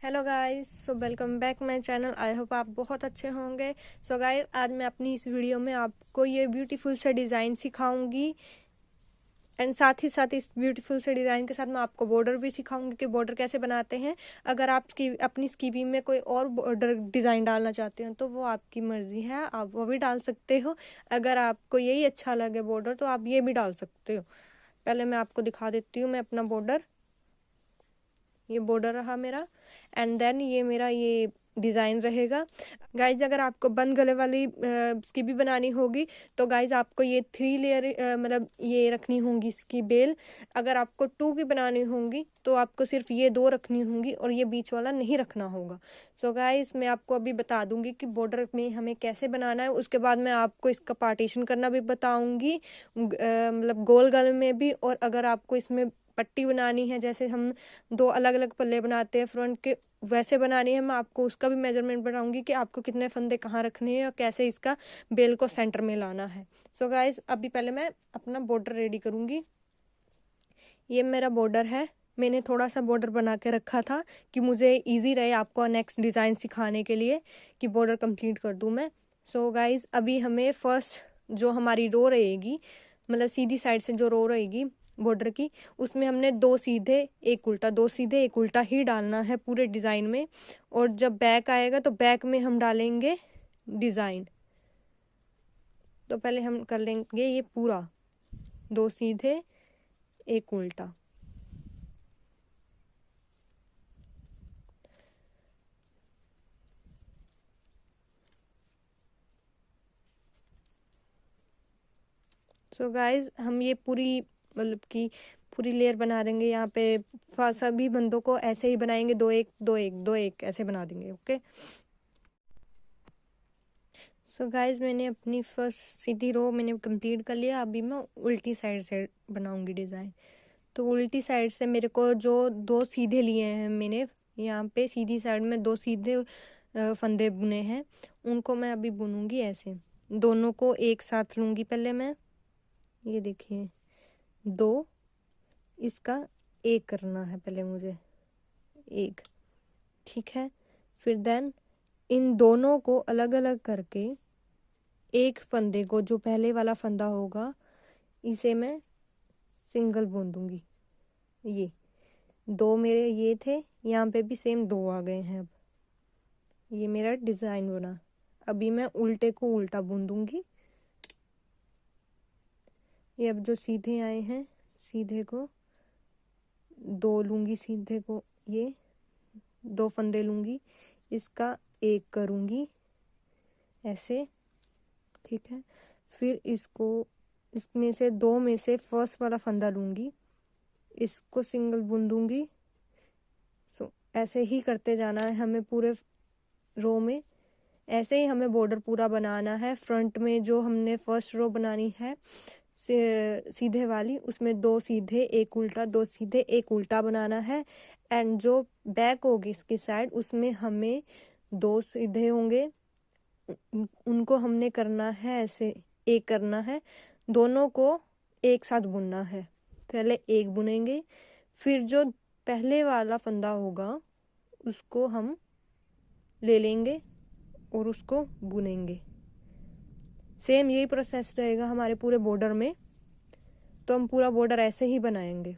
Hello guys, so welcome back my channel. I hope आप बहुत अच्छे होंगे। सो गाइस, आज मैं अपनी इस वीडियो में आपको ये ब्यूटीफुल से डिज़ाइन सिखाऊंगी एंड साथ ही साथ इस ब्यूटीफुल से डिज़ाइन के साथ मैं आपको बॉर्डर भी सिखाऊंगी कि बॉर्डर कैसे बनाते हैं। अगर आप अपनी स्कीवी में कोई और बॉर्डर डिज़ाइन डालना चाहते हो तो वो आपकी मर्ज़ी है, आप वो भी डाल सकते हो। अगर आपको यही अच्छा लगे बॉर्डर तो आप ये भी डाल सकते हो। पहले मैं आपको दिखा देती हूँ मैं अपना बॉर्डर। ये बॉर्डर रहा मेरा एंड देन ये मेरा ये डिज़ाइन रहेगा। गाइज, अगर आपको बंद गले वाली इसकी भी बनानी होगी तो गाइज आपको ये 3 लेयर मतलब ये रखनी होंगी इसकी बेल। अगर आपको 2 की बनानी होंगी तो आपको सिर्फ ये 2 रखनी होंगी और ये बीच वाला नहीं रखना होगा। सो गाइज, मैं आपको अभी बता दूंगी कि बॉर्डर में हमें कैसे बनाना है। उसके बाद मैं आपको इसका पार्टीशन करना भी बताऊंगी, मतलब गोल गले में भी। और अगर आपको इसमें पट्टी बनानी है, जैसे हम 2 अलग अलग पल्ले बनाते हैं फ्रंट के, वैसे बनानी है, मैं आपको उसका भी मेजरमेंट बताऊंगी कि आपको कितने फंदे कहाँ रखने हैं और कैसे इसका बेल को सेंटर में लाना है। सो गाइज, अभी पहले मैं अपना बॉर्डर रेडी करूंगी। ये मेरा बॉर्डर है। मैंने थोड़ा सा बॉर्डर बना के रखा था कि मुझे इजी रहे आपको नेक्स्ट डिज़ाइन सिखाने के लिए कि बॉर्डर कंप्लीट कर दूं मैं। सो गाइज, अभी हमें फर्स्ट जो हमारी रो रहेगी, मतलब सीधी साइड से जो रो रहेगी बॉर्डर की, उसमें हमने 2 सीधे 1 उल्टा, 2 सीधे 1 उल्टा ही डालना है पूरे डिज़ाइन में। और जब बैक आएगा तो बैक में हम डालेंगे डिज़ाइन। तो पहले हम कर लेंगे ये पूरा 2 सीधे 1 उल्टा। सो गाइज, हम ये पूरी मतलब कि पूरी लेयर बना देंगे। यहाँ पे सभी बंदों को ऐसे ही बनाएंगे, 2 1 2 1 2 1 ऐसे बना देंगे। ओके। सो गाइज, मैंने अपनी फर्स्ट सीधी रो मैंने कंप्लीट कर लिया। अभी मैं उल्टी साइड से बनाऊंगी डिज़ाइन। तो उल्टी साइड से मेरे को जो 2 सीधे लिए हैं मैंने, यहाँ पे सीधी साइड में 2 सीधे फंदे बुने हैं, उनको मैं अभी बुनूंगी ऐसे। दोनों को एक साथ लूंगी पहले मैं। ये देखिए 2, इसका 1 करना है पहले मुझे, 1। ठीक है। फिर देन इन दोनों को अलग अलग करके एक फंदे को, जो पहले वाला फंदा होगा, इसे मैं सिंगल बुन दूंगी। ये 2 मेरे ये थे, यहाँ पे भी सेम 2 आ गए हैं। अब ये मेरा डिज़ाइन बना। अभी मैं उल्टे को उल्टा बुन दूंगी। ये अब जो सीधे आए हैं, सीधे को 2 लूंगी, सीधे को ये 2 फंदे लूंगी, इसका 1 करूंगी ऐसे। ठीक है। फिर इसमें से 2 में से फर्स्ट वाला फंदा लूंगी, इसको सिंगल बुन दूंगी। सो ऐसे ही करते जाना है हमें पूरे रो में। ऐसे ही हमें बॉर्डर पूरा बनाना है। फ्रंट में जो हमने फर्स्ट रो बनानी है सीधे वाली, उसमें 2 सीधे 1 उल्टा, 2 सीधे 1 उल्टा बनाना है। एंड जो बैक होगी इसकी साइड, उसमें हमें 2 सीधे होंगे, उनको हमने करना है ऐसे 1 करना है। दोनों को एक साथ बुनना है। पहले 1 बुनेंगे, फिर जो पहले वाला फंदा होगा उसको हम ले लेंगे और उसको बुनेंगे। सेम यही प्रोसेस रहेगा हमारे पूरे बॉर्डर में। तो हम पूरा बॉर्डर ऐसे ही बनाएंगे।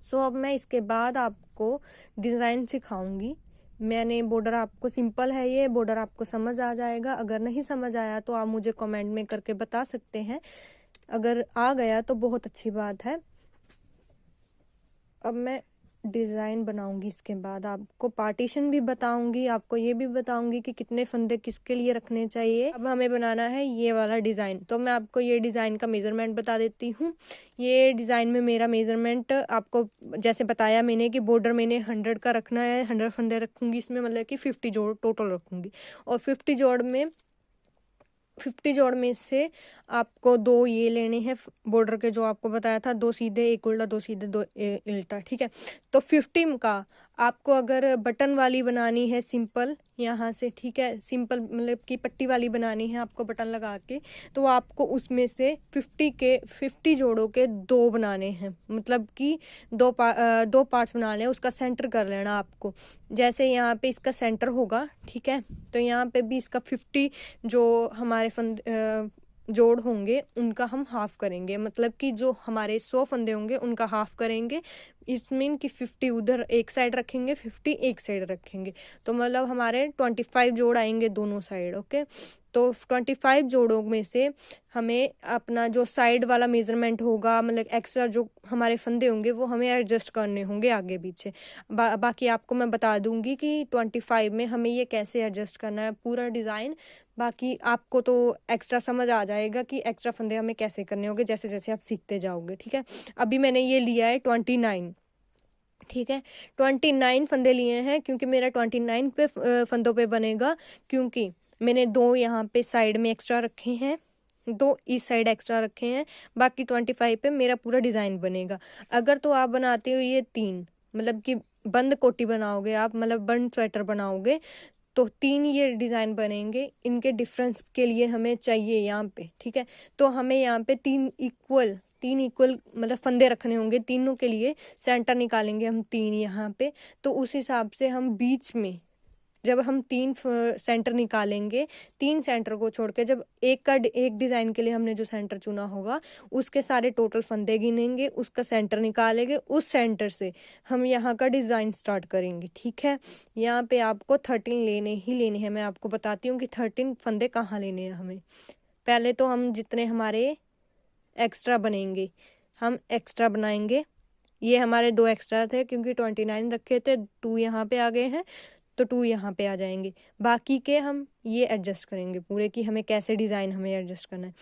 सो अब मैं इसके बाद आपको डिज़ाइन सिखाऊंगी। मैंने बॉर्डर आपको सिंपल है, ये बॉर्डर आपको समझ आ जाएगा। अगर नहीं समझ आया तो आप मुझे कमेंट में करके बता सकते हैं। अगर आ गया तो बहुत अच्छी बात है। अब मैं डिज़ाइन बनाऊंगी, इसके बाद आपको पार्टीशन भी बताऊंगी, आपको ये भी बताऊंगी कि कितने फंदे किसके लिए रखने चाहिए। अब हमें बनाना है ये वाला डिज़ाइन, तो मैं आपको ये डिज़ाइन का मेज़रमेंट बता देती हूँ। ये डिज़ाइन में मेरा मेज़रमेंट आपको जैसे बताया मैंने कि बॉर्डर मैंने 100 का रखना है, 100 फंदे रखूँगी इसमें, मतलब कि 50 जोड़ टोटल रखूँगी। और 50 जोड़ में से आपको 2 ये लेने हैं बॉर्डर के, जो आपको बताया था, 2 सीधे 1 उल्टा, 2 सीधे 2 उल्टा। ठीक है। तो 50 का आपको अगर बटन वाली बनानी है सिंपल यहाँ से, ठीक है, सिंपल मतलब कि पट्टी वाली बनानी है आपको बटन लगा के, तो आपको उसमें से 50 जोड़ों के 2 बनाने हैं, मतलब कि 2 पार्ट्स बनाने हैं। उसका सेंटर कर लेना आपको, जैसे यहाँ पे इसका सेंटर होगा, ठीक है, तो यहाँ पे भी इसका 50 जो हमारे जोड़ होंगे उनका हम हाफ करेंगे, मतलब कि जो हमारे 100 फंदे होंगे उनका हाफ करेंगे। इट मीन कि 50 उधर एक साइड रखेंगे, 50 एक साइड रखेंगे, तो मतलब हमारे 25 जोड़ आएंगे दोनों साइड। ओके, तो 25 जोड़ों में से हमें अपना जो साइड वाला मेजरमेंट होगा, मतलब एक्स्ट्रा जो हमारे फंदे होंगे वो हमें एडजस्ट करने होंगे आगे पीछे। बाकी आपको मैं बता दूंगी कि 25 में हमें ये कैसे एडजस्ट करना है पूरा डिज़ाइन। बाकी आपको तो एक्स्ट्रा समझ आ जाएगा कि एक्स्ट्रा फंदे हमें कैसे करने होंगे जैसे जैसे आप सीखते जाओगे, ठीक है। अभी मैंने ये लिया है 29, ठीक है, 29 फंदे लिए हैं, क्योंकि मेरा 29 पे फंदों पे बनेगा, क्योंकि मैंने 2 यहाँ पे साइड में एक्स्ट्रा रखे हैं, 2 इस साइड एक्स्ट्रा रखे हैं, बाकी 25 पे मेरा पूरा डिज़ाइन बनेगा। अगर तो आप बनाते हो ये 3, मतलब कि बंद कोटी बनाओगे आप, मतलब बंद स्वेटर बनाओगे, तो 3 ये डिज़ाइन बनेंगे। इनके डिफरेंस के लिए हमें चाहिए यहाँ पे, ठीक है, तो हमें यहाँ पे 3 इक्वल मतलब फंदे रखने होंगे तीनों के लिए। सेंटर निकालेंगे हम 3 यहाँ पे, तो उस हिसाब से हम बीच में जब हम 3 सेंटर निकालेंगे, 3 सेंटर को छोड़ के जब एक डिज़ाइन के लिए हमने जो सेंटर चुना होगा उसके सारे टोटल फंदे गिनेंगे, उसका सेंटर निकालेंगे, उस सेंटर से हम यहाँ का डिज़ाइन स्टार्ट करेंगे, ठीक है। यहाँ पे आपको 13 लेने हैं। मैं आपको बताती हूँ कि 13 फंदे कहाँ लेने हैं हमें। पहले तो हम जितने हमारे एक्स्ट्रा बनेंगे हम एक्स्ट्रा बनाएंगे। ये हमारे 2 एक्स्ट्रा थे क्योंकि 29 रखे थे, 2 यहाँ पे आ गए हैं, तो 2 यहाँ पे आ जाएंगे। बाकी के हम ये एडजस्ट करेंगे पूरे कि हमें कैसे डिज़ाइन हमें एडजस्ट करना है।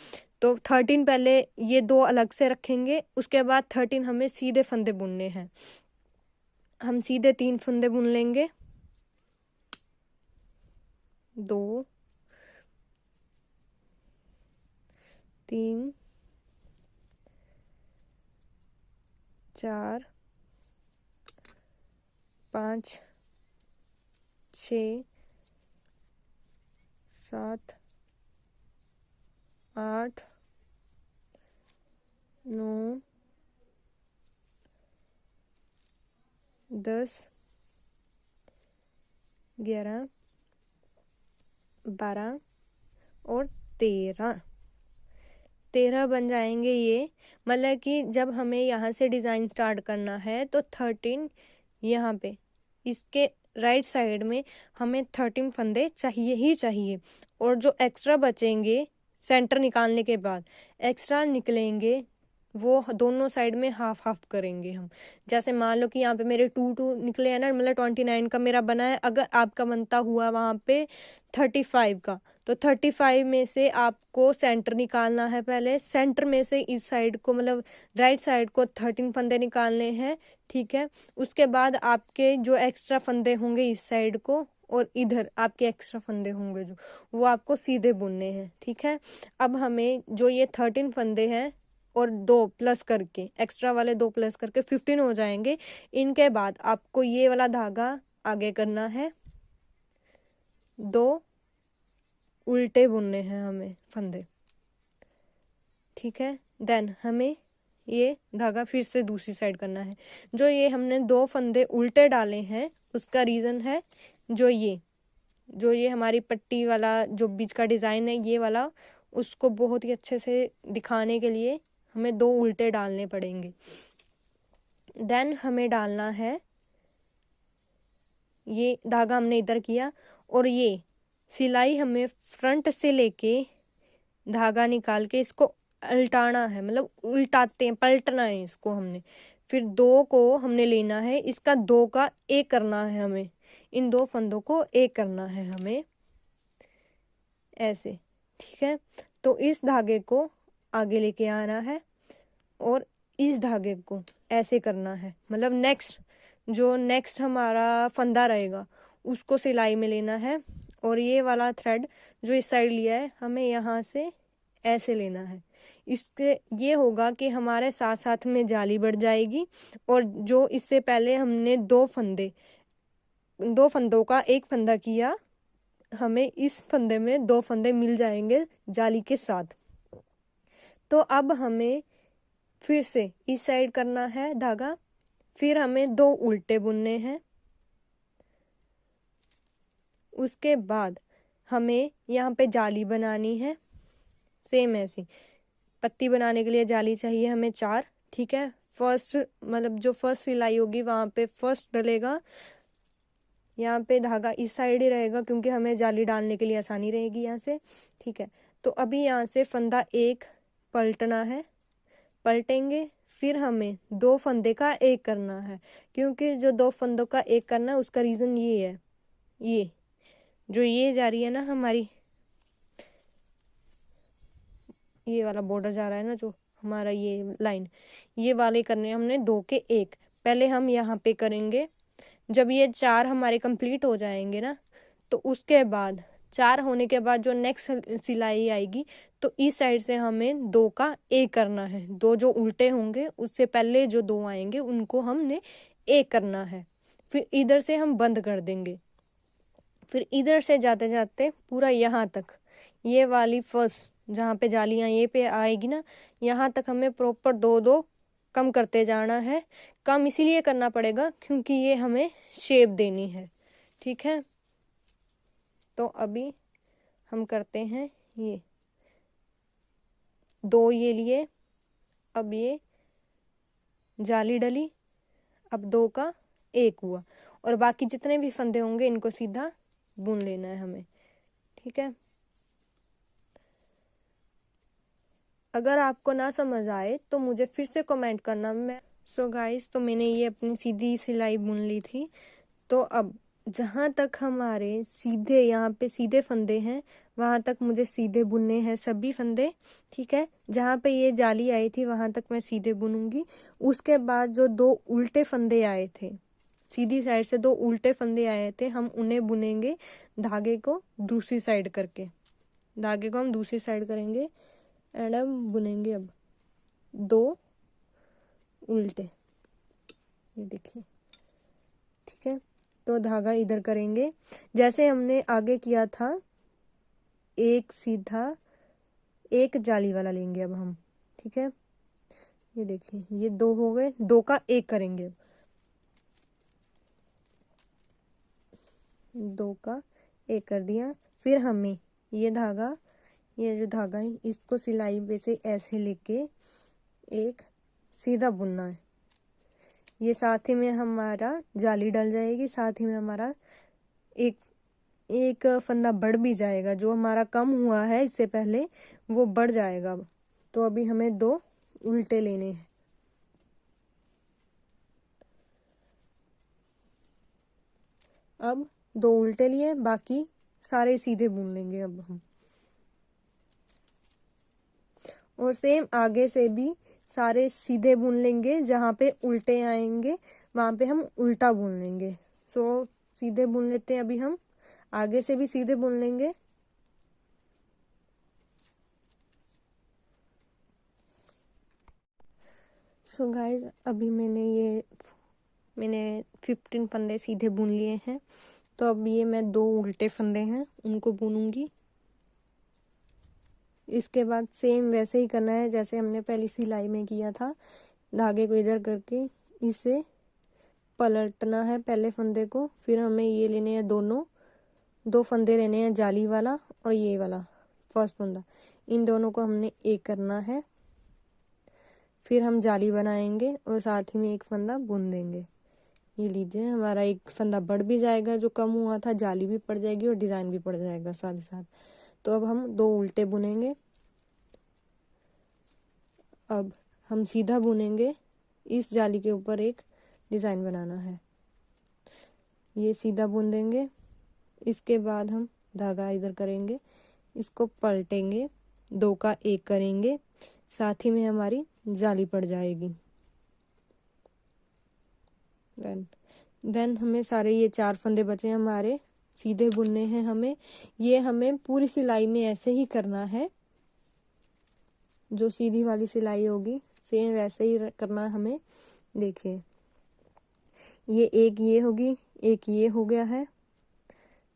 तो 13 पहले ये 2 अलग से रखेंगे, उसके बाद 13 हमें सीधे फंदे बुनने हैं। हम सीधे 3 फंदे बुन लेंगे, 2 3 4 5 6 7 8 9 10 11 12 और 13 बन जाएंगे ये। मतलब कि जब हमें यहाँ से डिज़ाइन स्टार्ट करना है तो 13 यहाँ पे इसके राइट साइड में हमें 13 फंदे चाहिए ही चाहिए। और जो एक्स्ट्रा बचेंगे सेंटर निकालने के बाद एक्स्ट्रा निकलेंगे वो दोनों साइड में हाफ हाफ करेंगे हम। जैसे मान लो कि यहाँ पे मेरे 2 निकले हैं ना, मतलब 29 का मेरा बना है। अगर आपका बनता हुआ वहाँ पे 35 का, तो 35 में से आपको सेंटर निकालना है। पहले सेंटर में से इस साइड को, मतलब राइट साइड को 13 फंदे निकालने हैं, ठीक है। उसके बाद आपके जो एक्स्ट्रा फंदे होंगे इस साइड को और इधर आपके एक्स्ट्रा फंदे होंगे जो, वो आपको सीधे बुनने हैं, ठीक है। अब हमें जो ये 13 फंदे हैं और 2 प्लस करके एक्स्ट्रा वाले 2 प्लस करके 15 हो जाएंगे। इनके बाद आपको ये वाला धागा आगे करना है, 2 उल्टे बुनने हैं हमें फंदे, ठीक है। देन हमें ये धागा फिर से दूसरी साइड करना है। जो ये हमने 2 फंदे उल्टे डाले हैं उसका रीज़न है जो ये हमारी पट्टी वाला जो बीच का डिज़ाइन है ये वाला, उसको बहुत ही अच्छे से दिखाने के लिए हमें 2 उल्टे डालने पड़ेंगे। देन हमें डालना है, ये धागा हमने इधर किया और ये सिलाई हमें फ्रंट से लेके धागा निकाल के इसको उल्टाना है, मतलब उल्टाते हैं, पलटना है इसको हमने। फिर 2 को हमने लेना है, इसका 2 का 1 करना है हमें, इन 2 फंदों को 1 करना है हमें ऐसे, ठीक है। तो इस धागे को आगे लेके आना है और इस धागे को ऐसे करना है, मतलब नेक्स्ट हमारा फंदा रहेगा उसको सिलाई में लेना है। और ये वाला थ्रेड जो इस साइड लिया है हमें यहाँ से ऐसे लेना है। इसके ये होगा कि हमारे साथ साथ में जाली बढ़ जाएगी। और जो इससे पहले हमने 2 फंदे दो फंदों का एक फंदा किया, हमें इस फंदे में दो फंदे मिल जाएंगे जाली के साथ। तो अब हमें फिर से इस साइड करना है धागा, फिर हमें दो उल्टे बुनने हैं। उसके बाद हमें यहाँ पे जाली बनानी है, सेम ऐसी पत्ती बनाने के लिए जाली चाहिए हमें 4, ठीक है। फर्स्ट मतलब जो फर्स्ट सिलाई होगी वहां पे फर्स्ट डलेगा, यहाँ पे धागा इस साइड ही रहेगा क्योंकि हमें जाली डालने के लिए आसानी रहेगी यहाँ से, ठीक है। तो अभी यहाँ से फंदा एक पलटना है, पलटेंगे, फिर हमें दो फंदे का एक करना है। क्योंकि जो दो फंदों का एक करना है उसका रीजन ये है, ये जो ये जा रही है ना हमारी, ये वाला बॉर्डर जा रहा है ना जो हमारा, ये लाइन, ये वाले करने हमने दो के एक। पहले हम यहाँ पे करेंगे, जब ये 4 हमारे कंप्लीट हो जाएंगे ना, तो उसके बाद 4 होने के बाद जो नेक्स्ट सिलाई आएगी तो इस साइड से हमें दो का एक करना है। दो जो उल्टे होंगे उससे पहले जो दो आएंगे उनको हमने एक करना है। फिर इधर से हम बंद कर देंगे, फिर इधर से जाते जाते पूरा यहाँ तक, ये वाली फर्स्ट जहाँ पे जालियाँ ये पे आएगी ना, यहाँ तक हमें प्रॉपर दो दो कम करते जाना है। कम इसीलिए करना पड़ेगा क्योंकि ये हमें शेप देनी है, ठीक है। तो अभी हम करते हैं ये दो ये लिए, अब ये जाली डली, अब दो का एक हुआ, और बाकी जितने भी फंदे होंगे इनको सीधा बुन लेना है हमें, ठीक है। अगर आपको ना समझ आए तो मुझे फिर से कमेंट करना। मैं सो गाइस, तो मैंने ये अपनी सीधी सिलाई बुन ली थी। तो अब जहाँ तक हमारे सीधे यहाँ पे सीधे फंदे हैं वहां तक मुझे सीधे बुनने हैं सभी फंदे, ठीक है। जहाँ पे ये जाली आई थी वहां तक मैं सीधे बुनूंगी। उसके बाद जो दो उल्टे फंदे आए थे, सीधी साइड से दो उल्टे फंदे आए थे, हम उन्हें बुनेंगे धागे को दूसरी साइड करके। धागे को हम दूसरी साइड करेंगे एंड हम बुनेंगे अब दो उल्टे, ये देखिए, ठीक है। तो धागा इधर करेंगे जैसे हमने आगे किया था, एक सीधा एक जाली वाला लेंगे अब हम, ठीक है। ये देखिए ये दो हो गए, दो का एक करेंगे अब, दो का एक कर दिया। फिर हमें ये धागा, ये जो धागा है इसको सिलाई पे से ऐसे लेके एक सीधा बुनना है। ये साथ ही में हमारा जाली डल जाएगी, साथ ही में हमारा एक एक फंदा बढ़ भी जाएगा, जो हमारा कम हुआ है इससे पहले वो बढ़ जाएगा। तो अभी हमें दो उल्टे लेने हैं, अब दो उल्टे लिए, बाकी सारे सीधे बुन लेंगे अब हम। और सेम आगे से भी सारे सीधे बुन लेंगे, जहाँ पे उल्टे आएंगे वहां पे हम उल्टा बुन लेंगे। सो सीधे बुन लेते हैं अभी हम, आगे से भी सीधे बुन लेंगे। सो गाइस, अभी मैंने 15 फंदे सीधे बुन लिए हैं। तो अब ये मैं दो उल्टे फंदे हैं उनको बुनूंगी। इसके बाद सेम वैसे ही करना है जैसे हमने पहली सिलाई में किया था। धागे को इधर करके इसे पलटना है पहले फंदे को, फिर हमें ये लेने हैं दो फंदे लेने हैं, जाली वाला और ये वाला फर्स्ट फंदा, इन दोनों को हमने एक करना है। फिर हम जाली बनाएंगे और साथ ही में एक फंदा बुन देंगे। ये लीजिए हमारा एक फंदा बढ़ भी जाएगा जो कम हुआ था, जाली भी पड़ जाएगी और डिजाइन भी पड़ जाएगा साथ ही साथ। तो अब हम दो उल्टे बुनेंगे, अब हम सीधा बुनेंगे, इस जाली के ऊपर एक डिजाइन बनाना है, ये सीधा बुन देंगे। इसके बाद हम धागा इधर करेंगे, इसको पलटेंगे, दो का एक करेंगे, साथ ही में हमारी जाली पड़ जाएगी। देन हमें सारे ये 4 फंदे बचे हमारे सीधे बुनने हैं हमें। ये हमें पूरी सिलाई में ऐसे ही करना है, जो सीधी वाली सिलाई होगी सेम वैसे ही करना हमें। देखिए ये एक ये होगी, एक ये हो गया है,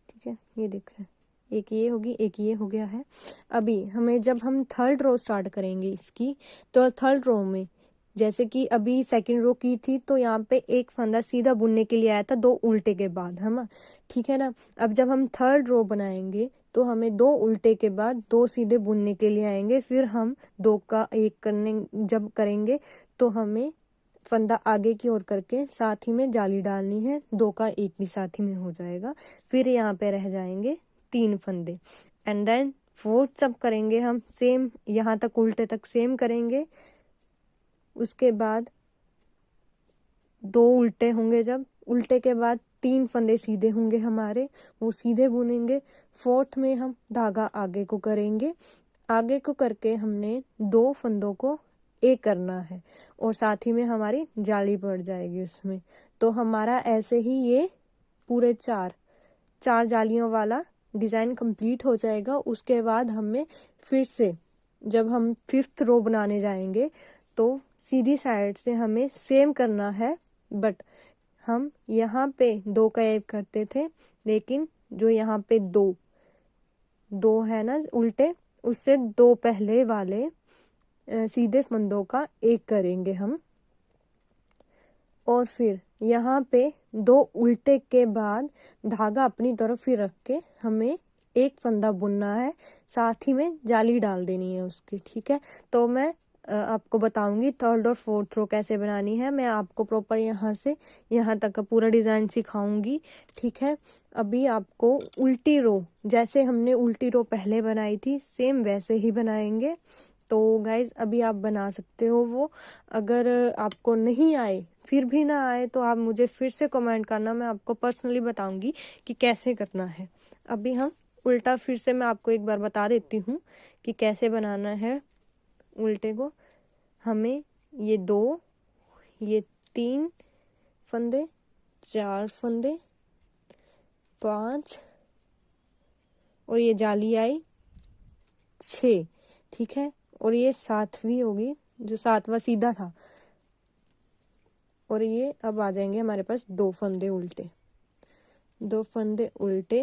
ठीक है, ये देखें, एक ये होगी, एक ये हो गया है। अभी हमें जब हम थर्ड रो स्टार्ट करेंगे इसकी, तो थर्ड रो में जैसे कि अभी सेकंड रो की थी तो यहाँ पे एक फंदा सीधा बुनने के लिए आया था 2 उल्टे के बाद, है ना, ठीक है ना। अब जब हम थर्ड रो बनाएंगे तो हमें 2 उल्टे के बाद 2 सीधे बुनने के लिए आएंगे। फिर हम 2 का 1 करने जब करेंगे तो हमें फंदा आगे की ओर करके साथ ही में जाली डालनी है, 2 का 1 भी साथ ही में हो जाएगा। फिर यहाँ पे रह जाएंगे 3 फंदे एंड देन फोर्थ सब करेंगे हम सेम, यहाँ तक उल्टे तक सेम करेंगे। उसके बाद 2 उल्टे होंगे, जब उल्टे के बाद 3 फंदे सीधे होंगे हमारे, वो सीधे बुनेंगे। फोर्थ में हम धागा आगे को करेंगे, आगे को करके हमने 2 फंदों को एक करना है और साथ ही में हमारी जाली पड़ जाएगी उसमें। तो हमारा ऐसे ही ये पूरे 4 जालियों वाला डिज़ाइन कंप्लीट हो जाएगा। उसके बाद हमें फिर से जब हम 5th रो बनाने जाएंगे तो सीधी साइड से हमें सेम करना है, बट हम यहाँ पे 2 का 1 करते थे, लेकिन जो यहाँ पे 2 है ना उल्टे, उससे 2 पहले वाले सीधे फंदों का 1 करेंगे हम। और फिर यहाँ पे 2 उल्टे के बाद धागा अपनी तरफ फिर रख के हमें 1 फंदा बुनना है, साथ ही में जाली डाल देनी है उसकी, ठीक है। तो मैं आपको बताऊंगी थर्ड और फोर्थ रो कैसे बनानी है। मैं आपको प्रॉपर यहाँ से यहाँ तक का पूरा डिज़ाइन सिखाऊंगी, ठीक है। अभी आपको उल्टी रो, जैसे हमने उल्टी रो पहले बनाई थी सेम वैसे ही बनाएंगे। तो गाइज अभी आप बना सकते हो वो। अगर आपको नहीं आए, फिर भी ना आए, तो आप मुझे फिर से कमेंट करना, मैं आपको पर्सनली बताऊंगी कि कैसे करना है। अभी हम उल्टा फिर से मैं आपको एक बार बता देती हूँ कि कैसे बनाना है उल्टे को। हमें ये 2, ये 3 फंदे, 4 फंदे, 5 और ये जाली आई 6, ठीक है। और ये 7वीं होगी, जो 7वां सीधा था, और ये अब आ जाएंगे हमारे पास 2 फंदे उल्टे, 2 फंदे उल्टे।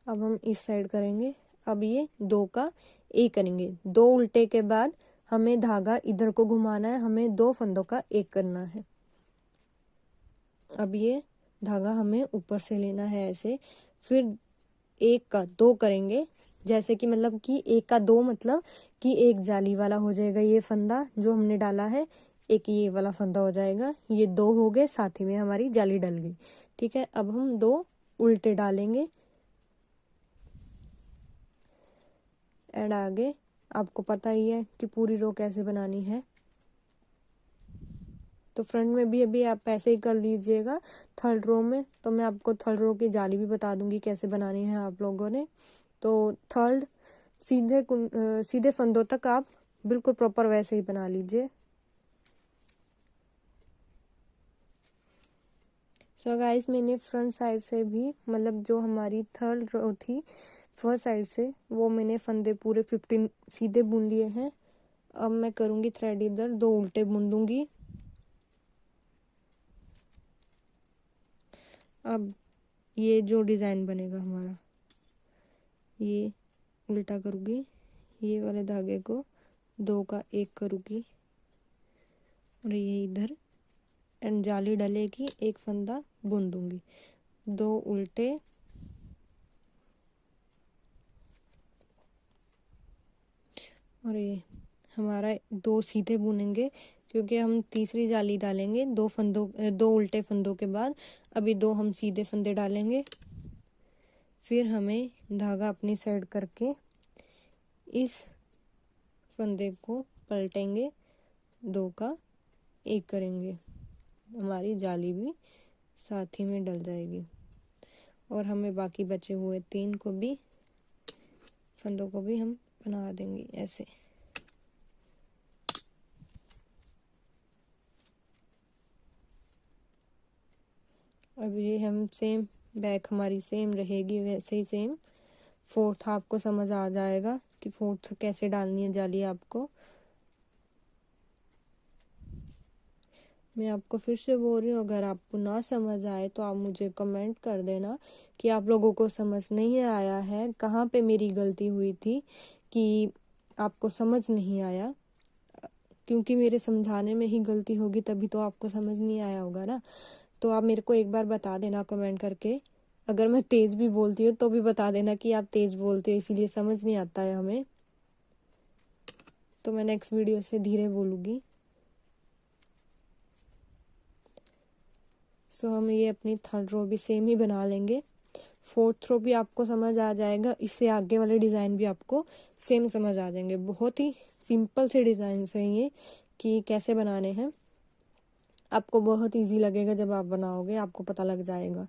अब हम इस साइड करेंगे, अब ये 2 का 1 करेंगे, 2 उल्टे के बाद हमें धागा इधर को घुमाना है, हमें 2 फंदों का 1 करना है। अब ये धागा हमें ऊपर से लेना है ऐसे, फिर 1 का 2 करेंगे, जैसे कि मतलब कि 1 का 2 मतलब कि एक जाली वाला हो जाएगा ये फंदा जो हमने डाला है, एक ये वाला फंदा हो जाएगा, ये 2 हो गए, साथ ही में हमारी जाली डल गई, ठीक है। अब हम 2 उल्टे डालेंगे एंड आगे आपको पता ही है कि पूरी रो कैसे बनानी है। तो फ्रंट में भी अभी आप ऐसे ही कर लीजिएगा थर्ड रो में। तो मैं आपको थर्ड रो की जाली भी बता दूंगी कैसे बनानी है आप लोगों ने। तो थर्ड सीधे फंदों तक आप बिल्कुल प्रॉपर वैसे ही बना लीजिए। सो गाइस मैंने फ्रंट साइड से भी, मतलब जो हमारी थर्ड रो थी फर्स्ट साइड से, वो मैंने फंदे पूरे 15 सीधे बुन लिए हैं। अब मैं करूंगी थ्रेड इधर 2 उल्टे बुन दूंगी। अब ये जो डिज़ाइन बनेगा हमारा, ये उल्टा करूँगी, ये वाले धागे को 2 का 1 करूँगी और ये इधर एंड जाली डलेगी, 1 फंदा बुन दूंगी, 2 उल्टे और ये हमारा 2 सीधे बुनेंगे, क्योंकि हम तीसरी जाली डालेंगे 2 उल्टे फंदों के बाद। अभी 2 हम सीधे फंदे डालेंगे, फिर हमें धागा अपनी साइड करके इस फंदे को पलटेंगे, 2 का 1 करेंगे, हमारी जाली भी साथ ही में डल जाएगी। और हमें बाकी बचे हुए 3 को भी फंदों को भी हम बना देंगे ऐसे। अब ये हम सेम बैक हमारी सेम रहेगी, वैसे ही सेम फोर्थ आपको समझ आ जाएगा कि फोर्थ कैसे डालनी है जाली आपको। मैं आपको फिर से बोल रही हूँ, अगर आपको ना समझ आए तो आप मुझे कमेंट कर देना कि आप लोगों को समझ नहीं आया है, कहाँ पे मेरी गलती हुई थी कि आपको समझ नहीं आया। क्योंकि मेरे समझाने में ही गलती होगी तभी तो आपको समझ नहीं आया होगा ना। तो आप मेरे को एक बार बता देना कमेंट करके। अगर मैं तेज़ भी बोलती हूँ तो भी बता देना कि आप तेज़ बोलते हो इसीलिए समझ नहीं आता है हमें। तो मैं नेक्स्ट वीडियो से धीरे बोलूँगी। सो हम ये अपनी थर्ड रो भी सेम ही बना लेंगे। फोर्थ रो भी आपको समझ आ जाएगा, इससे आगे वाले डिज़ाइन भी आपको सेम समझ आ जाएंगे। बहुत ही सिंपल से डिज़ाइन हैं ये कि कैसे बनाने हैं। आपको बहुत इजी लगेगा जब आप बनाओगे, आपको पता लग जाएगा।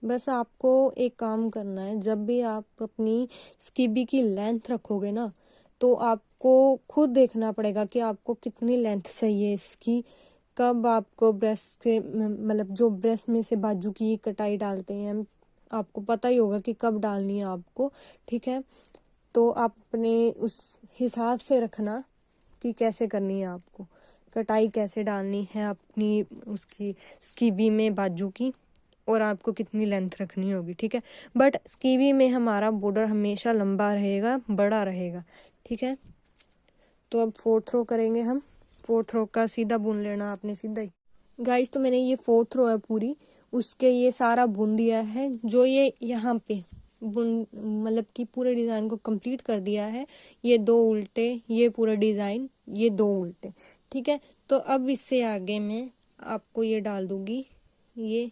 बस आपको एक काम करना है, जब भी आप अपनी स्कीबी की लेंथ रखोगे ना तो आपको खुद देखना पड़ेगा कि आपको कितनी लेंथ चाहिए इसकी। कब आपको ब्रेस्ट से मतलब जो ब्रेस्ट में से बाजू की कटाई डालते हैं, आपको पता ही होगा कि कब डालनी है आपको, ठीक है। तो आप अपने उस हिसाब से रखना कि कैसे करनी है आपको, कटाई कैसे डालनी है अपनी उसकी स्कीबी में बाजू की, और आपको कितनी लेंथ रखनी होगी, ठीक है। बट स्कीबी में हमारा बॉर्डर हमेशा लंबा रहेगा, बड़ा रहेगा, ठीक है। तो अब फोर्थ रो करेंगे हम। फोर्थ रो का सीधा बुन लेना आपने, सीधा ही। गाइस तो मैंने ये फोर्थ रो है पूरी, उसके ये सारा बुन दिया है। जो ये यहाँ पे बुन मतलब कि पूरे डिज़ाइन को कंप्लीट कर दिया है। ये 2 उल्टे, ये पूरा डिज़ाइन, ये 2 उल्टे, ठीक है। तो अब इससे आगे मैं आपको ये डाल दूंगी, ये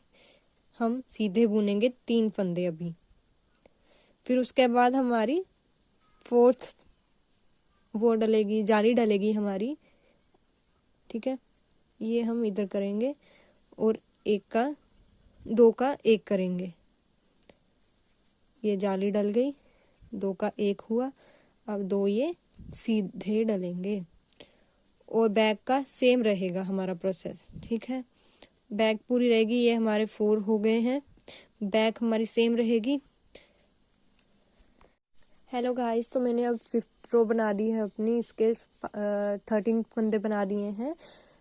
हम सीधे बुनेंगे 3 फंदे अभी। फिर उसके बाद हमारी फोर्थ वो डलेगी, जाली डलेगी हमारी, ठीक है। ये हम इधर करेंगे और 2 का 1 करेंगे। ये जाली डल गई, 2 का 1 हुआ। अब 2 ये सीधे डलेंगे और बैक का सेम रहेगा हमारा प्रोसेस, ठीक है। बैक पूरी रहेगी। ये हमारे 4 हो गए हैं, बैक हमारी सेम रहेगी। हेलो गाइस, तो मैंने अब 5th रो बना दी है अपनी। इसके 13 फंदे बना दिए हैं।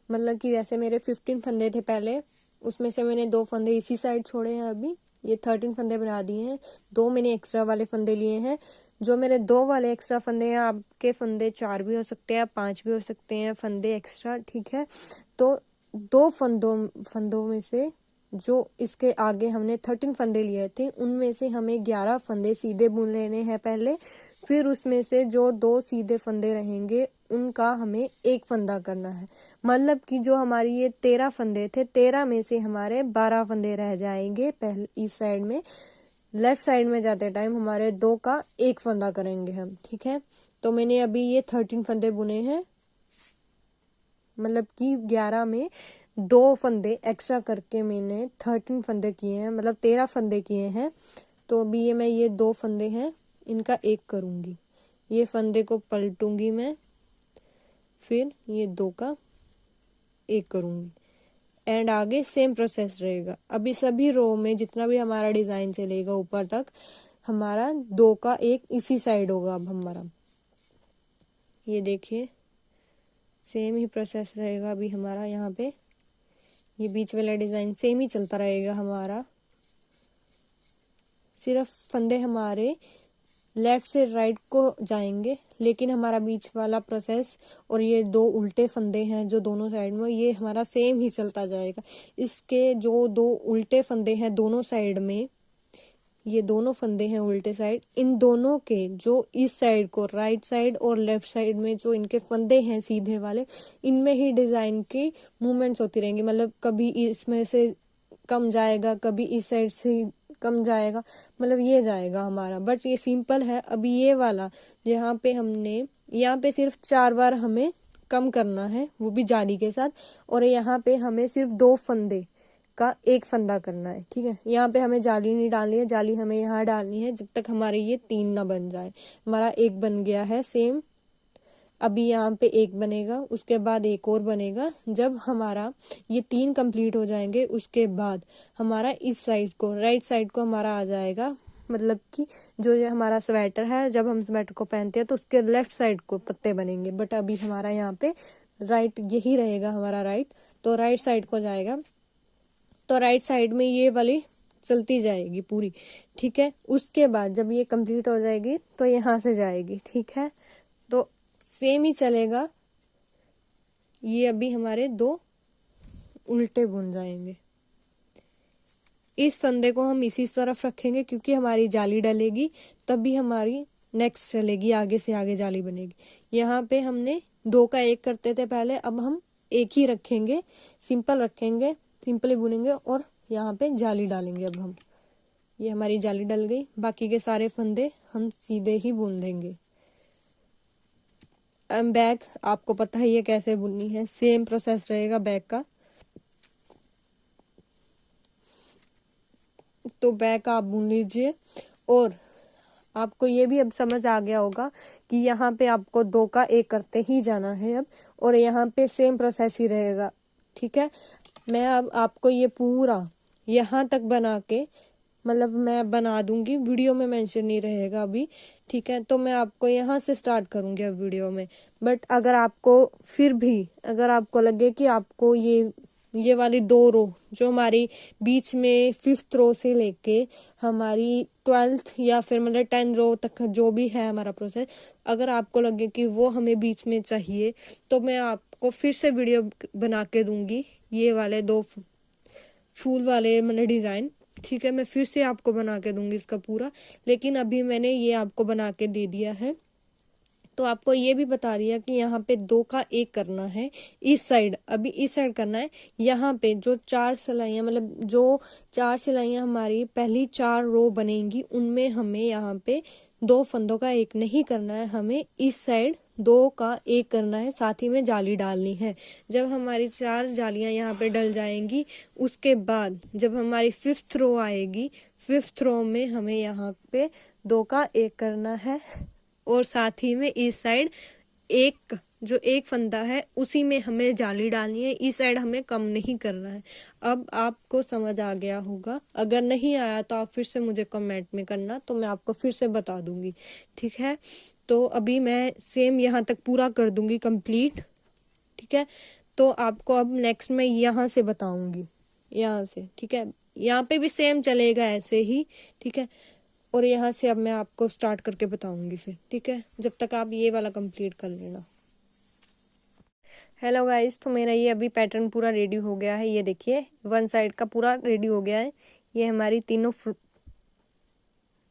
मतलब कि वैसे मेरे 15 फंदे थे पहले, उसमें से मैंने 2 फंदे इसी साइड छोड़े हैं। अभी ये 13 फंदे बना दिए हैं। 2 मैंने एक्स्ट्रा वाले फंदे लिए हैं। जो मेरे 2 वाले एक्स्ट्रा फंदे हैं, आपके फंदे 4 भी हो सकते हैं, 5 भी हो सकते हैं फंदे एक्स्ट्रा, ठीक है। तो 2 फंदों में से जो इसके आगे हमने 13 फंदे लिए थे, उनमें से हमें 11 फंदे सीधे बुन लेने हैं पहले। फिर उसमें से जो 2 सीधे फंदे रहेंगे उनका हमें 1 फंदा करना है। मतलब कि जो हमारी ये 13 फंदे थे, 13 में से हमारे 12 फंदे रह जाएंगे पहले इस साइड में। लेफ्ट साइड में जाते टाइम हमारे 2 का 1 फंदा करेंगे हम, ठीक है। तो मैंने अभी ये 13 फंदे बुने हैं, मतलब कि 11 में 2 फंदे एक्स्ट्रा करके मैंने 13 फंदे किए हैं, मतलब 13 फंदे किए हैं। तो अभी ये 2 फंदे हैं, इनका 1 करूंगी। ये फंदे को पलटूंगी मैं, फिर ये 2 का 1 करूंगी, एंड आगे सेम प्रोसेस रहेगा। अभी सभी रो में जितना भी हमारा डिजाइन चलेगा ऊपर तक, हमारा 2 का 1 इसी साइड होगा। अब हमारा ये देखिए सेम ही प्रोसेस रहेगा। अभी हमारा यहाँ पे ये बीच वाला डिजाइन सेम ही चलता रहेगा हमारा। सिर्फ फंदे हमारे लेफ्ट से राइट को जाएंगे, लेकिन हमारा बीच वाला प्रोसेस और ये 2 उल्टे फंदे हैं जो दोनों साइड में, ये हमारा सेम ही चलता जाएगा। इसके जो 2 उल्टे फंदे हैं दोनों साइड में, ये दोनों फंदे हैं उल्टे साइड, इन दोनों के जो इस साइड को राइट साइड और लेफ्ट साइड में जो इनके फंदे हैं सीधे वाले, इनमें ही डिजाइन की मूवमेंट्स होती रहेंगी। मतलब कभी इसमें से कम जाएगा, कभी इस साइड से कम जाएगा, मतलब ये जाएगा हमारा। बट ये सिंपल है। अभी ये वाला यहाँ पे सिर्फ 4 बार हमें कम करना है, वो भी जाली के साथ। और यहाँ पे हमें सिर्फ 2 फंदे का 1 फंदा करना है, ठीक है। यहाँ पे हमें जाली नहीं डालनी है, जाली हमें यहाँ डालनी है जब तक हमारे ये 3 ना बन जाए। हमारा 1 बन गया है सेम। अभी यहाँ पे 1 बनेगा, उसके बाद 1 और बनेगा। जब हमारा ये 3 कंप्लीट हो जाएंगे, उसके बाद हमारा इस साइड को, राइट साइड को हमारा आ जाएगा मतलब कि जो ये हमारा स्वेटर है, जब हम स्वेटर को पहनते हैं तो उसके लेफ्ट साइड को पत्ते बनेंगे, बट अभी हमारा यहाँ पे राइट यही रहेगा हमारा राइट, तो राइट साइड को जाएगा। तो राइट साइड में ये वाली चलती जाएगी पूरी, ठीक है। उसके बाद जब ये कंप्लीट हो जाएगी तो यहाँ से जाएगी, ठीक है। तो सेम ही चलेगा, ये अभी हमारे 2 उल्टे बुन जाएंगे। इस फंदे को हम इसी तरफ रखेंगे क्योंकि हमारी जाली डलेगी, तभी हमारी नेक्स्ट चलेगी, आगे से आगे जाली बनेगी। यहाँ पे हमने 2 का 1 करते थे पहले, अब हम 1 ही रखेंगे, सिंपल रखेंगे, सिंपल ही बुनेंगे और यहाँ पे जाली डालेंगे। अब हम ये हमारी जाली डल गई, बाकी के सारे फंदे हम सीधे ही बुन देंगे। बैक आपको पता है ये कैसे बुननी है, सेम प्रोसेस रहेगा बैक का। तो बैक आप बुन लीजिए और आपको ये भी अब समझ आ गया होगा कि यहाँ पे आपको 2 का 1 करते ही जाना है अब, और यहाँ पे सेम प्रोसेस ही रहेगा, ठीक है। मैं अब आपको ये पूरा यहाँ तक बना के, मतलब मैं बना दूंगी, वीडियो में मेंशन नहीं रहेगा अभी, ठीक है। तो मैं आपको यहाँ से स्टार्ट करूंगी अब वीडियो में। बट अगर आपको फिर भी अगर आपको लगे कि आपको ये वाली 2 रो जो हमारी बीच में 5th रो से लेके हमारी 12th या फिर मतलब 10 रो तक जो भी है हमारा प्रोसेस, अगर आपको लगे कि वो हमें बीच में चाहिए तो मैं आपको फिर से वीडियो बना के दूंगी, ये वाले 2 फूल वाले मतलब डिज़ाइन, ठीक है। मैं फिर से आपको बना के दूंगी इसका पूरा, लेकिन अभी मैंने ये आपको बना के दे दिया है। तो आपको ये भी बता दिया कि यहाँ पे 2 का 1 करना है इस साइड, अभी इस साइड करना है। यहाँ पे जो 4 सिलाइयाँ, मतलब जो 4 सिलाइयाँ हमारी पहली 4 रो बनेंगी, उनमें हमें यहाँ पे 2 फंदों का 1 नहीं करना है, हमें इस साइड 2 का 1 करना है, साथ ही में जाली डालनी है। जब हमारी 4 जालियाँ यहाँ पे डल जाएंगी, उसके बाद जब हमारी 5th रो आएगी, 5th रो में हमें यहाँ पे 2 का 1 करना है, और साथ ही में इस साइड जो एक फंदा है उसी में हमें जाली डालनी है, इस साइड हमें कम नहीं करना है। अब आपको समझ आ गया होगा, अगर नहीं आया तो आप फिर से मुझे कमेंट में करना, तो मैं आपको फिर से बता दूंगी, ठीक है। तो अभी मैं सेम यहाँ तक पूरा कर दूंगी कंप्लीट, ठीक है। तो आपको अब नेक्स्ट मैं यहाँ से बताऊंगी, यहाँ से, ठीक है। यहाँ पे भी सेम चलेगा ऐसे ही, ठीक है। और यहाँ से अब मैं आपको स्टार्ट करके बताऊंगी फिर, ठीक है। जब तक आप ये वाला कंप्लीट कर लेना। हेलो गाइस, तो मेरा ये अभी पैटर्न पूरा रेडी हो गया है, ये देखिए 1 साइड का पूरा रेडी हो गया है। ये हमारी तीनों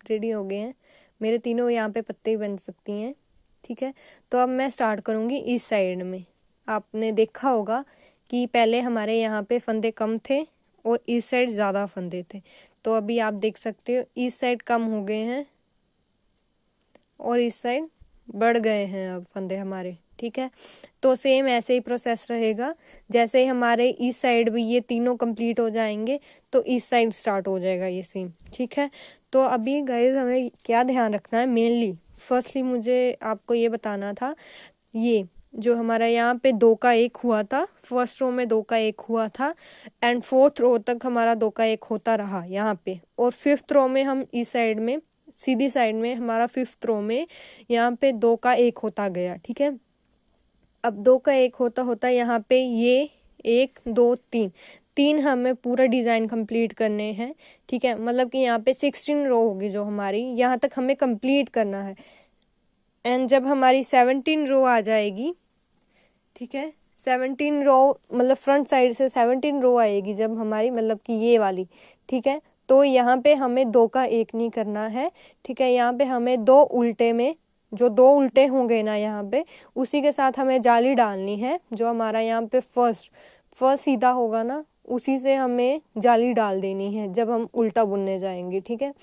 रेडी हो गए हैं, मेरे तीनों यहाँ पे पत्ते ही बन सकती हैं, ठीक है। तो अब मैं स्टार्ट करूँगी इस साइड में। आपने देखा होगा कि पहले हमारे यहाँ पे फंदे कम थे और इस साइड ज़्यादा फंदे थे, तो अभी आप देख सकते हो इस साइड कम हो गए हैं और इस साइड बढ़ गए हैं अब फंदे हमारे, ठीक है। तो सेम ऐसे ही प्रोसेस रहेगा, जैसे ही हमारे इस साइड भी ये तीनों कंप्लीट हो जाएंगे तो इस साइड स्टार्ट हो जाएगा ये सेम, ठीक है। तो अभी गाइस हमें क्या ध्यान रखना है, मेनली फर्स्टली मुझे आपको ये बताना था, ये जो हमारा यहाँ पे 2 का 1 हुआ था, फर्स्ट रो में 2 का 1 हुआ था, एंड 4th रो तक हमारा 2 का 1 होता रहा यहाँ पे, और 5th रो में हम इस साइड में सीधी साइड में हमारा 5th रो में यहाँ पे 2 का 1 होता गया, ठीक है। अब 2 का 1 होता होता यहाँ पे ये 1 2 3 हमें पूरा डिज़ाइन कंप्लीट करने हैं, ठीक है। मतलब कि यहाँ पे 16 रो होगी जो हमारी, यहाँ तक हमें कंप्लीट करना है। एंड जब हमारी 17 रो आ जाएगी, ठीक है, 17 रो मतलब फ्रंट साइड से 17 रो आएगी जब हमारी, मतलब कि ये वाली, ठीक है। तो यहाँ पे हमें 2 का 1 नहीं करना है, ठीक है। यहाँ पे हमें 2 उल्टे में, जो 2 उल्टे होंगे ना यहाँ पे, उसी के साथ हमें जाली डालनी है। जो हमारा यहाँ पे फर्स्ट सीधा होगा ना, उसी से हमें जाली डाल देनी है जब हम उल्टा बुनने जाएंगे, ठीक है।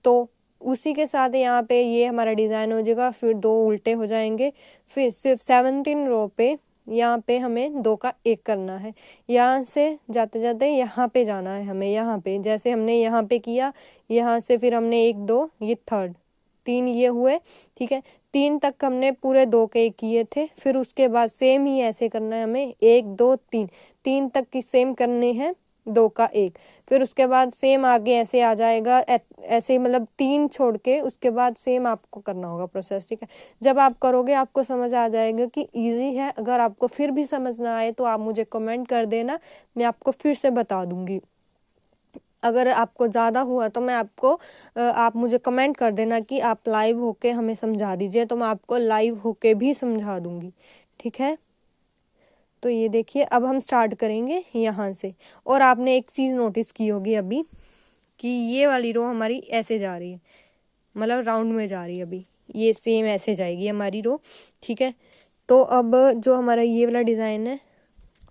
तो उसी के साथ यहाँ पे ये हमारा डिज़ाइन हो जाएगा, फिर 2 उल्टे हो जाएंगे, फिर सिर्फ 17 रो पे यहाँ पे हमें 2 का 1 करना है। यहाँ से जाते जाते यहाँ पे जाना है हमें, यहाँ पे जैसे हमने यहाँ पे किया, यहाँ से फिर हमने 1 2 ये 3 ये हुए, ठीक है। 3 तक हमने पूरे 2 के 1 किए थे, फिर उसके बाद सेम ही ऐसे करना है हमें, 1 2 3 तक की सेम करने हैं, 2 का 1। फिर उसके बाद सेम आगे ऐसे आ जाएगा, ऐसे मतलब 3 छोड़ के उसके बाद सेम आपको करना होगा प्रोसेस, ठीक है। जब आप करोगे आपको समझ आ जाएगा कि इजी है। अगर आपको फिर भी समझ ना आए तो आप मुझे कमेंट कर देना, मैं आपको फिर से बता दूंगी। अगर आपको ज़्यादा हुआ तो मैं आपको आप मुझे कमेंट कर देना कि आप लाइव होके हमें समझा दीजिए, तो मैं आपको लाइव होके भी समझा दूंगी, ठीक है। तो ये देखिए अब हम स्टार्ट करेंगे यहाँ से। और आपने एक चीज़ नोटिस की होगी अभी कि ये वाली रो हमारी ऐसे जा रही है, मतलब राउंड में जा रही है। अभी ये सेम ऐसे जाएगी हमारी रो, ठीक है। तो अब जो हमारा ये वाला डिज़ाइन है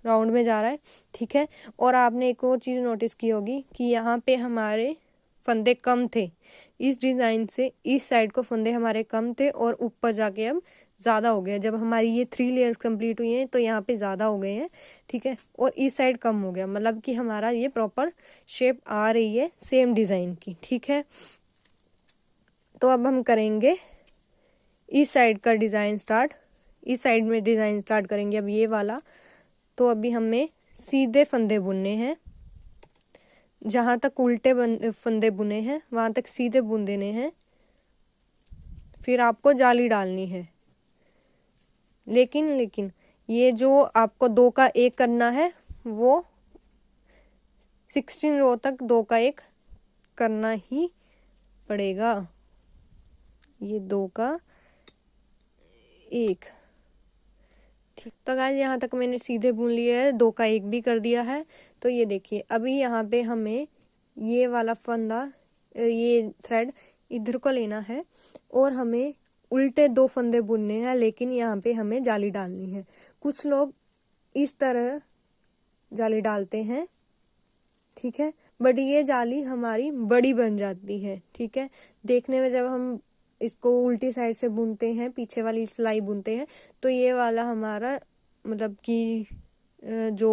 राउंड में जा रहा है, ठीक है। और आपने एक और चीज़ नोटिस की होगी कि यहाँ पे हमारे फंदे कम थे, इस डिज़ाइन से इस साइड को फंदे हमारे कम थे और ऊपर जाके अब ज़्यादा हो गया। जब हमारी ये 3 लेयर्स कंप्लीट हुई हैं तो यहाँ पे ज़्यादा हो गए हैं, ठीक है। और इस साइड कम हो गया, मतलब कि हमारा ये प्रॉपर शेप आ रही है सेम डिज़ाइन की, ठीक है। तो अब हम करेंगे इस साइड का डिज़ाइन स्टार्ट। इस साइड में डिज़ाइन स्टार्ट करेंगे अब ये वाला। तो अभी हमें सीधे फंदे बुनने हैं, जहाँ तक उल्टे फंदे बुने हैं वहाँ तक सीधे बुन देने हैं। फिर आपको जाली डालनी है, लेकिन ये जो आपको 2 का 1 करना है वो 16 रो तक 2 का 1 करना ही पड़ेगा। ये 2 का 1, ठीक। तो गाइस यहाँ तक मैंने सीधे बुन लिया है, 2 का 1 भी कर दिया है। तो ये देखिए अभी यहाँ पे हमें ये वाला फंदा, ये थ्रेड इधर को लेना है और हमें उल्टे 2 फंदे बुनने हैं, लेकिन यहाँ पे हमें जाली डालनी है। कुछ लोग इस तरह जाली डालते हैं, ठीक है, बट ये जाली हमारी बड़ी बन जाती है, ठीक है। देखने में जब हम इसको उल्टी साइड से बुनते हैं, पीछे वाली सिलाई बुनते हैं, तो ये वाला हमारा मतलब कि जो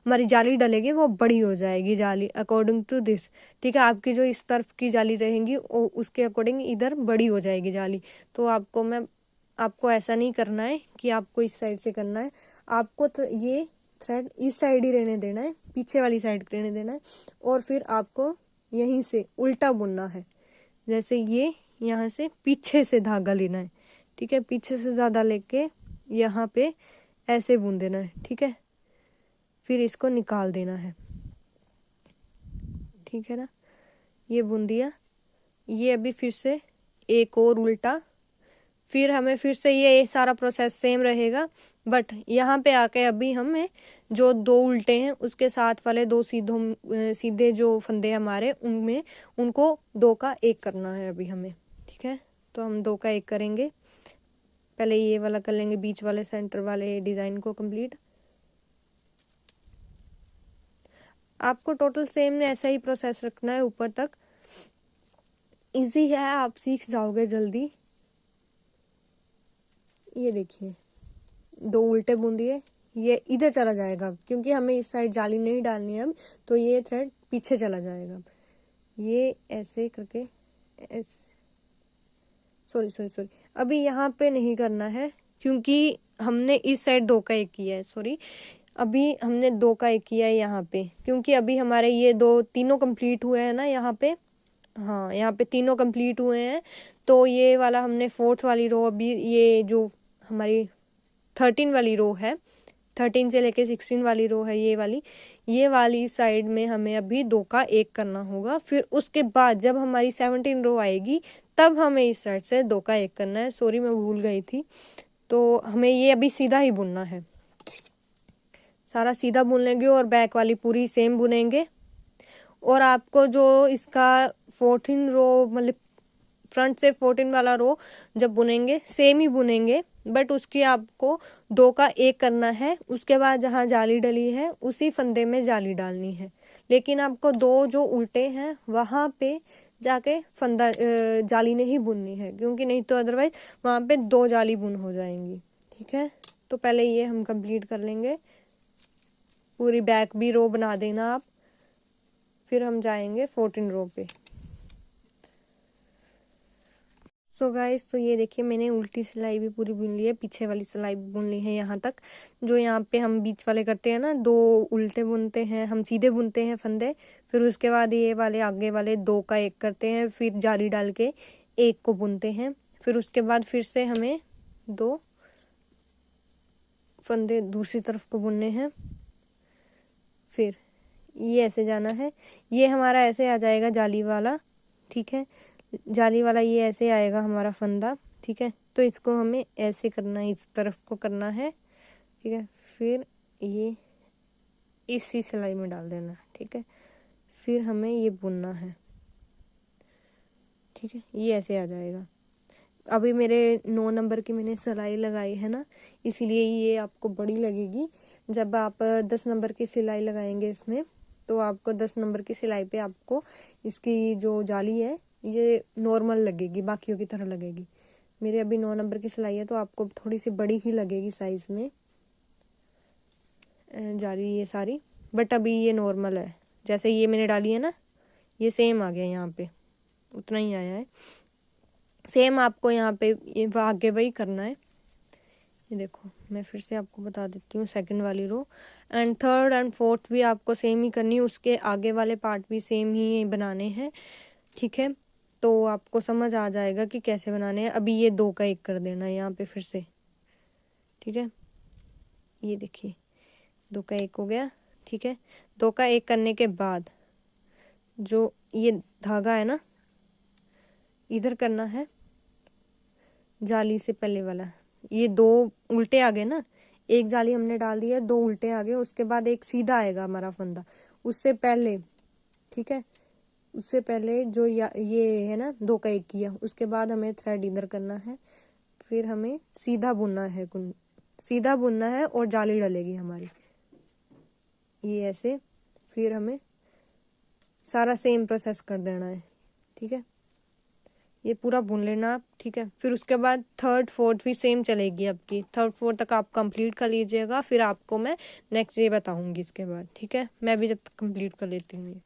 हमारी जाली डलेगी वो बड़ी हो जाएगी जाली अकॉर्डिंग टू दिस, ठीक है। आपकी जो इस तरफ की जाली रहेगी उसके अकॉर्डिंग इधर बड़ी हो जाएगी जाली। तो आपको ऐसा नहीं करना है कि आपको इस साइड से करना है, आपको तो ये थ्रेड इस साइड ही रहने देना है, पीछे वाली साइड रहने देना है। और फिर आपको यहीं से उल्टा बुनना है, जैसे ये यहाँ से पीछे से धागा लेना है, ठीक है। पीछे से ज़्यादा लेके यहाँ पे ऐसे बुन देना है, ठीक है। फिर इसको निकाल देना है, ठीक है ना। ये बुन दिया। ये अभी फिर से एक और उल्टा, फिर हमें फिर से ये सारा प्रोसेस सेम रहेगा, बट यहाँ पे आके अभी हमें जो 2 उल्टे हैं उसके साथ वाले 2 सीधे जो फंदे हमारे उनमें उनको 2 का 1 करना है अभी हमें, ठीक है। तो हम 2 का 1 करेंगे। पहले ये वाला कर लेंगे, बीच वाले सेंटर वाले डिज़ाइन को कंप्लीट। आपको टोटल सेम ऐसा ही प्रोसेस रखना है ऊपर तक। इजी है, आप सीख जाओगे जल्दी। ये देखिए 2 उल्टे बुन दिए, ये इधर चला जाएगा क्योंकि हमें इस साइड जाली नहीं डालनी है अब, तो ये थ्रेड पीछे चला जाएगा। ये ऐसे करके सॉरी अभी यहाँ पे नहीं करना है क्योंकि हमने इस साइड 2 का 1 किया है, सॉरी अभी हमने 2 का 1 किया है यहाँ पे, क्योंकि अभी हमारे ये तीनों कंप्लीट हुए हैं ना यहाँ पे। हाँ यहाँ पे तीनों कंप्लीट हुए हैं। तो ये वाला हमने 4th वाली रो, अभी ये जो हमारी 13 वाली रो है, 13 से लेके 16 वाली रो है, ये वाली साइड में हमें अभी 2 का 1 करना होगा। फिर उसके बाद जब हमारी 17 रो आएगी तब हमें इस साइड से 2 का 1 करना है। सॉरी मैं भूल गई थी। तो हमें ये अभी सीधा ही बुनना है, सारा सीधा बुन लेंगे और बैक वाली पूरी सेम बुनेंगे। और आपको जो इसका 14 रो मतलब फ्रंट से 14 वाला रो जब बुनेंगे सेम ही बुनेंगे, बट उसकी आपको 2 का 1 करना है। उसके बाद जहाँ जाली डली है उसी फंदे में जाली डालनी है, लेकिन आपको 2 जो उल्टे हैं वहाँ पे जाके फंदा जाली नहीं बुननी है, क्योंकि नहीं तो अदरवाइज वहाँ पे 2 जाली बुन हो जाएंगी, ठीक है। तो पहले ये हम कंप्लीट कर लेंगे, पूरी बैक भी रो बना देना आप। फिर हम जाएंगे 14 रो पे। सो गाइस, तो ये देखिए मैंने उल्टी सिलाई भी पूरी बुन ली है, पीछे वाली सिलाई भी बुन ली है यहाँ तक। जो यहाँ पे हम बीच वाले करते हैं ना, 2 उल्टे बुनते हैं, हम सीधे बुनते हैं फंदे, फिर उसके बाद ये वाले आगे वाले 2 का 1 करते हैं, फिर जाली डाल के 1 को बुनते हैं, फिर उसके बाद फिर से हमें 2 फंदे दूसरी तरफ को बुनने हैं, फिर ये ऐसे जाना है। ये हमारा ऐसे आ जाएगा जाली वाला, ठीक है, जाली वाला ये ऐसे आएगा हमारा फंदा, ठीक है। तो इसको हमें ऐसे करना है, इस तरफ को करना है, ठीक है। फिर ये इसी सिलाई में डाल देना, ठीक है। फिर हमें ये बुनना है, ठीक है, ये ऐसे आ जाएगा। अभी मेरे 9 नंबर की मैंने सिलाई लगाई है ना, इसीलिए ये आपको बड़ी लगेगी। जब आप 10 नंबर की सिलाई लगाएंगे इसमें, तो आपको 10 नंबर की सिलाई पे आपको इसकी जो जाली है ये नॉर्मल लगेगी, बाकियों की तरह लगेगी। मेरे अभी 9 नंबर की सिलाई है, तो आपको थोड़ी सी बड़ी ही लगेगी साइज में जाली ये सारी, बट अभी ये नॉर्मल है। जैसे ये मैंने डाली है ना, ये सेम आ गया, यहाँ पे उतना ही आया है। सेम आपको यहाँ पे ये आगे वही करना है। ये देखो, मैं फिर से आपको बता देती हूँ, सेकंड वाली row and third and fourth भी आपको सेम ही करनी है, उसके आगे वाले पार्ट भी सेम ही बनाने हैं, ठीक है। तो आपको समझ आ जाएगा कि कैसे बनाने हैं। अभी ये 2 का 1 कर देना है यहाँ पे फिर से, ठीक है। ये देखिए 2 का 1 हो गया, ठीक है। 2 का 1 करने के बाद जो ये धागा है ना, इधर करना है, जाली से पहले वाला। ये 2 उल्टे आ गए ना, एक जाली हमने डाल दी है, 2 उल्टे आ गए, उसके बाद एक सीधा आएगा हमारा फंदा, उससे पहले, ठीक है, उससे पहले जो ये है ना 2 का 1 किया, उसके बाद हमें थ्रेड इधर करना है, फिर हमें सीधा बुनना है, सीधा बुनना है और जाली डलेगी हमारी, ये ऐसे। फिर हमें सारा सेम प्रोसेस कर देना है, ठीक है। ये पूरा बुन लेना आप, ठीक है। फिर उसके बाद थर्ड फोर्थ भी सेम चलेगी आपकी, थर्ड फोर्थ तक आप कंप्लीट कर लीजिएगा, फिर आपको मैं नेक्स्ट डे बताऊंगी इसके बाद, ठीक है। मैं भी जब तक कंप्लीट कर लेती हूँ ये।